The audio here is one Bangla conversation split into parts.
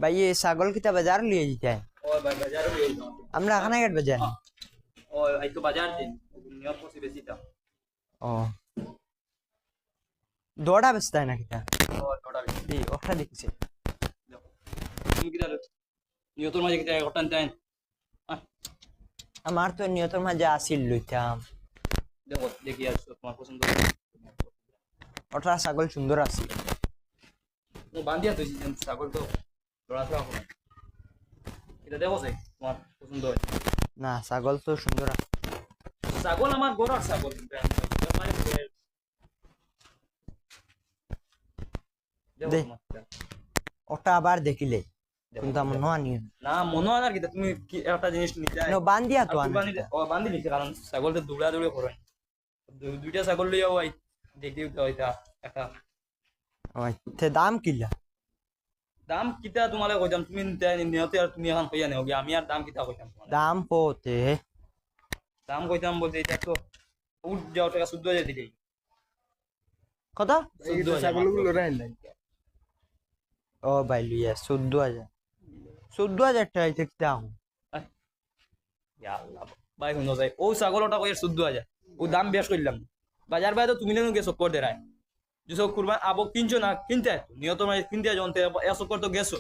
ভাই ये ছাগল কিতা বাজার লিয়ে যেতে হয় ওই ভাই বাজারে লিয়ে যাও আমরা খানাঘাট বাজার ওই এই তো বাজার দিন নিয়ত করছি বেশি দাম ও দৌড়া বেচতে হয় না কিতা ও টোটাল এই ওটা দেখছি দেখো তুমি কি জানো নিয়তর মাঝে কি ঘটনা টাইম আমার তো নিয়তর মাঝে আসিল লইতাম দেখো দেখি আর তোমার পছন্দ ওটা ছাগল সুন্দর আছে ও বান্ধিয়া তুই ছাগল তো দৌড়াতে হবে এটা দেখো সে তোমার পছন্দ হয় না ছাগল তো সুন্দর আছে ছাগল আমার গরুর ছাগল দে। ওটা আবার দেখিলে কিন্তু আমার নোয়া নিয়ে না মনে হয় না কি তুমি কি একটা জিনিস নিতে নো বান্ধিয়া তো আনি বান্ধি নিচ্ছে কারণ ছাগল তো দৌড়া দৌড়ে করে দুইটা ছাগল লইয়া ওই দেখি ওইটা একটা ওই তে দাম কিলা দাম কিতা তোমালে কইতাম তুমি নিয়তে আর তুমি এখন কইয়া নেও আমি আর দাম কিতা কইতাম তোমালে দাম পোতে দাম কইতাম বলতে এটা তো উঠ যাও টাকা 14,000 দিলেই কত 14,000 ও ভাই লিয়া 14,000 টাকা দেখতে আহ ইয়া আল্লাহ ভাই কোন যায় ও ছাগলটা কইয়া 14,000 ও দাম বেশ কইলাম বাজার বাইরে তো তুমি নেন গেছো কর দে রায় যেসব কুরবান আবো কিনছো না কিনতে নিয়ত মানে কিনতে জনতে এসো কর তো গেছো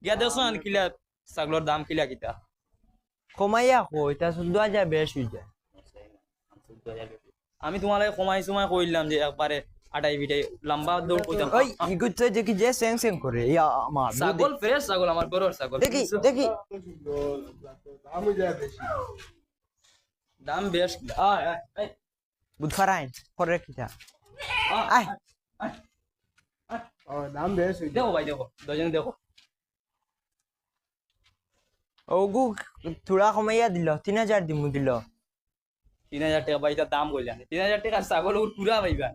গিয়া দেখছো না কিলা ছাগলের দাম কিলা কিতা কমাইয়া কো এটা 14,000 বেশ হয়ে যায় আমি তোমালে কমাই সময় কইলাম যে একবারে আটাই বিটাই লম্বা দৌড় কইতাম ওই ইগুতে দেখি যে সেং সেং করে ইয়া আমার ছাগল ফ্রেশ ছাগল আমার গরুর ছাগল দেখি দেখি দাম বেশ বুধবার আইন করে কিটা আয় দাম বেশ দেখো ভাই দেখো দুজনে দেখো ওগু থোড়া কমাইয়া দিল 3,000 দিমু দিল 3,000 টাকা ভাই দাম কইলাম 3,000 টাকা ছাগল পুরা ভাইবা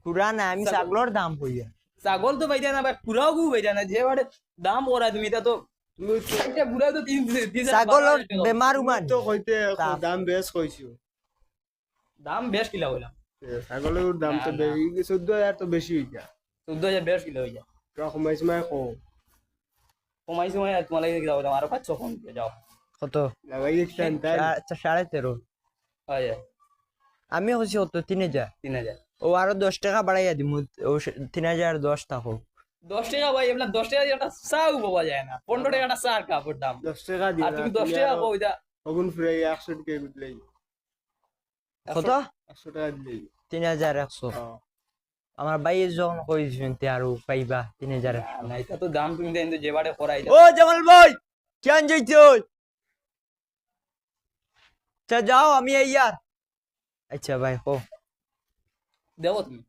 পুরা না আমি ছাগলর দাম কইয়া ছাগল তো ভাইটা না ভাই পুরাও গু ভাইটা না যে বারে দাম ওরা তুমি তা তো এটা পুরা তো ছাগলর বেমার উমান তো কইতে দাম। দাম বেশ কইছো দাম বেশ কিলা হইলাম ছাগলের দাম তো না, না। 14,000 তো বেশি হই যা 14,000 বেশ কিলা হইয়া কমাই সময় কো কমাইছি মানে তোমার লাগে দাও আরো 500 কম দিয়ে যাও কত লাগাই একটান তাই 13.5 আয় আমি হইছি কত 3,000 3,000 ও আরো 10 টাকা বাড়াইয়া দিমু ও 3,010 থাকো 10 টাকা ভাই এমন 10 টাকা দিয়ে একটা চাও পাওয়া যায় না 15 টাকা একটা চার কাপড় দাম 10 টাকা দিও আর তুমি 10 টাকা কই দা ওগুন ফ্রাই 100 টাকা দিলেই কত 100 টাকা দিলেই 3,100 আমার ভাই যখন কইছেন তে আরো পাইবা 3,000 না এটা তো দাম তুমি দেন যে বারে করাই ও জামাল ভাই কেন যাইছো আচ্ছা যাও আমি এই ইয়ার আচ্ছা ভাই হো দেখো তুমি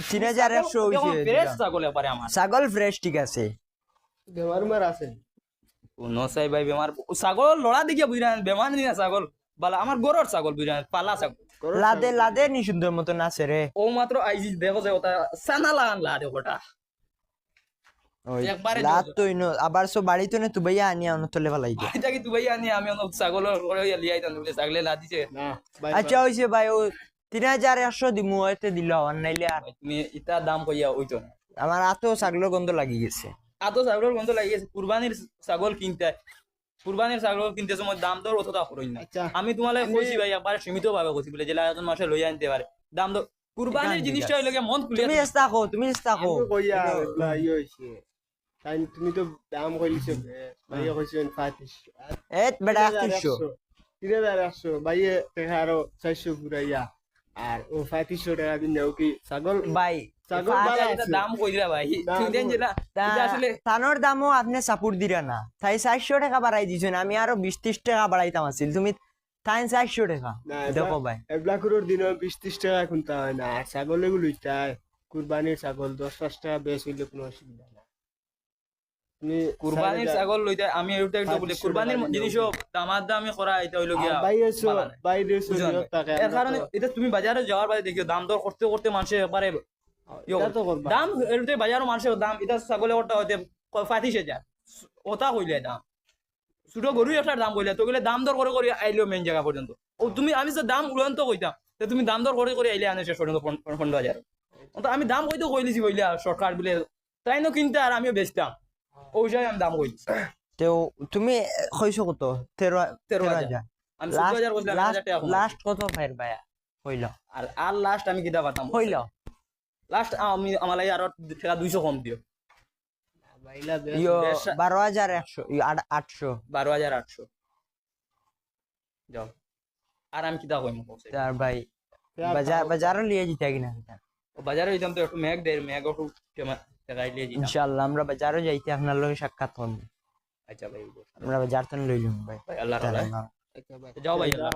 3,100 হইছে ফ্রেশ ছাগল পারে আমার ছাগল ফ্রেশ ঠিক আছে বেমার মার আছে নসাই ভাই বেমার ছাগল লড়া দেখিয়া বুঝরা বেমার নি না ছাগল বালা আমার গরুর ছাগল বুঝরা পালা ছাগল লাদে লাদে নি সুন্দর মতন আছে রে ও মাত্র আইজি দেখো যে ওটা সানা লাগান লাদে ওটা ওই একবারে লাদ জোর। তো ইনো আবার সব বাড়িতে নে তো ভাইয়া আনি আনো তোলে ভালাই দে এটা কি তুই আনি আমি অন্য ছাগল লিয়াই তান বলে ছাগলে লাদিছে না ভাই আচ্ছা হইছে ভাই ও 3,100 দিমু হইতে দিল আর নাইলে আর তুমি ইটা দাম কইয়া ওইতো না আমার আতো ছাগলের গন্ধ লাগি গেছে আতো ছাগলের গন্ধ লাগিয়েছে কুরবানির ছাগল কিনতে কুরবানির ছাগল কিনতে সময় দাম দর অতটা করই না আচ্ছা। আমি তোমালে কইছি ভাই একবার সীমিত ভাবে কইছি বলে জেলা একজন মাসে লই আনতে পারে দাম দর কুরবানির এখান জিনিসটা থেকে হইলো গিয়া মন খুলে তুমি চেষ্টা কো তুমি চেষ্টা কো আমি কইয়া ভাই হইছে তাই তুমি তো দাম কইলিছো ভাই কইছেন 35 এত বেটা 100 3,100 ভাইয়ে টাকা আরো 400 ঘুরাইয়া আর ও 3500 টাকা দিন নাও কি ছাগল ভাই ছাগল আচ্ছা, বালা এটা আছে দাম কই দিলা ভাই দাম তুমি দেন যেটা এটা আসলে থানোর দামও আপনি সাপোর্ট দিরা না তাই 400 টাকা বাড়াই দিছেন আমি আরো 20-30 টাকা বাড়াইতাম আছিল তুমি তাই 400 টাকা না দেখো ভাই এবলা কুরোর দিন 20-30 টাকা কোনটা হয় না আর ছাগল এগুলো ইটাই কুরবানির ছাগল 10-5 টাকা বেশ হইলে কোনো অসুবিধা না তুমি কুরবানির ছাগল লইতে আমি এটা একটু বলি 500 কুরবানির টাকা দিলেও জিনিসও দামাদামি করা এটা হইলো গিয়া বাইরেছো বালা নাই। বাইরেছো বুঝলেন ভাই? টাকা এর কারণে এটা তুমি বাজারে যাওয়ার পরে দেখিও দাম দর করতে করতে মানুষে একবারে এটা তো করবা দাম এলতে বাজারও মানুষের দাম এটা ছাগলে ওটা হইতে 35,000 ওটা হইলে দাম ছোট গরু একটা দাম কইলে তো গেলে দাম দর করে করে আইলো মেন জায়গা পর্যন্ত ও তুমি আমি যে দাম উড়ন্ত কইতাম তো তুমি দাম দর করে করে আইলে আনে শেষ পর্যন্ত 15,000 তো আমি দাম কইতো কইলিছি কইলে সরকার বলে তাই না কিনতে আর আমিও বেচতাম ওই সময় আমি দাম কইছি তো তুমি কইছো কত 13,000 আমি 14,000 বললাম 1,000 টাকা কমাইছি। লাস্ট কত ফাইর ভাইয়া হইল আর লাস্ট আমি কিতা পাতাম হইল লাস্ট আমি আমার লাগে আরো টাকা 200 কম দিও বাইলা বেশ ইয়ো দেড়শো- 12,100 800 12,800 যাও আর আমি কিতা কইম তার ভাই বাজারও লিয়ে যেতে কিনা বাজারে যাইতাম তো একটু ম্যাগ দেয় ম্যাগ একটু টাকা লিয়ে যেতাম ইনশাআল্লাহ আমরা বাজারও যাইতে আপনার লগে সাক্ষাৎ করব আচ্ছা ভাই আমরা বাজার তো লইলাম ভাই ভাই আল্লাহ তাহলে রাখা না। আচ্ছা ভাই যাও ভাই আল্লাহ